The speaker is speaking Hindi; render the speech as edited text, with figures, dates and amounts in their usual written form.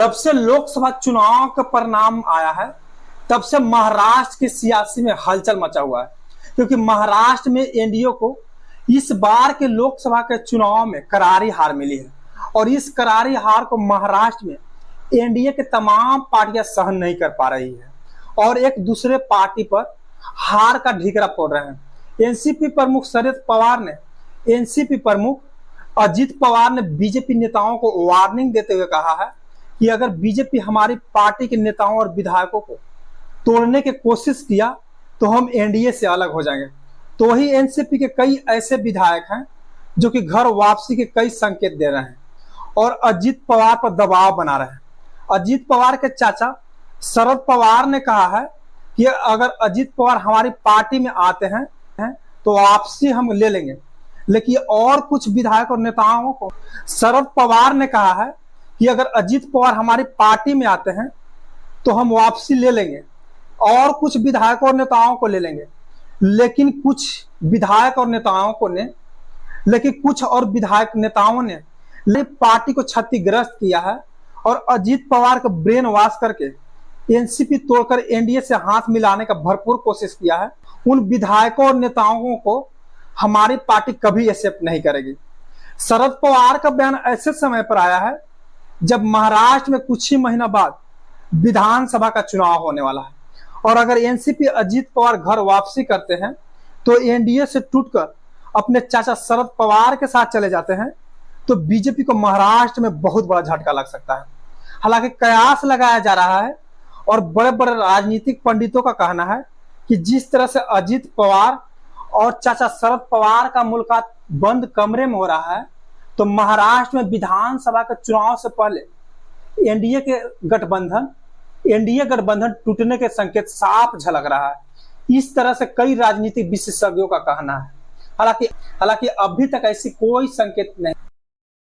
जब से लोकसभा चुनाव का परिणाम आया है तब से महाराष्ट्र की सियासी में हलचल मचा हुआ है, क्योंकि महाराष्ट्र में एनडीए को इस बार के लोकसभा के चुनाव में करारी हार मिली है और इस करारी हार को महाराष्ट्र में एनडीए के तमाम पार्टियां सहन नहीं कर पा रही है और एक दूसरे पार्टी पर हार का ढिकरा फोड़ रहे हैं। एनसीपी प्रमुख शरद पवार ने एनसीपी प्रमुख अजित पवार ने बीजेपी नेताओं को वार्निंग देते हुए कहा है कि अगर बीजेपी हमारी पार्टी के नेताओं और विधायकों को तोड़ने की कोशिश किया तो हम एनडीए से अलग हो जाएंगे। तो ही एनसीपी के कई ऐसे विधायक हैं जो कि घर वापसी के कई संकेत दे रहे हैं और अजित पवार पर दबाव बना रहे हैं। अजित पवार के चाचा शरद पवार ने कहा है कि अगर अजित पवार हमारी पार्टी में आते हैं तो वापसी हम ले लेंगे, लेकिन और कुछ विधायक और नेताओं को शरद पवार ने कहा है कि अगर अजित पवार हमारी पार्टी में आते हैं तो हम वापसी ले लेंगे और कुछ विधायकों और नेताओं को ले लेंगे, लेकिन कुछ विधायक और नेताओं ने पार्टी को क्षतिग्रस्त किया है और अजित पवार को ब्रेन वॉश करके एनसीपी तोड़कर एनडीए से हाथ मिलाने का भरपूर कोशिश किया है। उन विधायकों और नेताओं को हमारी पार्टी कभी एक्सेप्ट नहीं करेगी। शरद पवार का बयान ऐसे समय पर आया है जब महाराष्ट्र में कुछ ही महीना बाद विधानसभा का चुनाव होने वाला है और अगर एनसीपी अजित पवार घर वापसी करते हैं तो एनडीए से टूटकर अपने चाचा शरद पवार के साथ चले जाते हैं तो बीजेपी को महाराष्ट्र में बहुत बड़ा झटका लग सकता है। हालांकि कयास लगाया जा रहा है और बड़े बड़े राजनीतिक पंडितों का कहना है कि जिस तरह से अजित पवार और चाचा शरद पवार का मुलाकात बंद कमरे में हो रहा है तो महाराष्ट्र में विधानसभा के चुनाव से पहले एनडीए गठबंधन टूटने के संकेत साफ झलक रहा है। इस तरह से कई राजनीतिक विशेषज्ञों का कहना है। हालांकि अभी तक ऐसी कोई संकेत नहीं।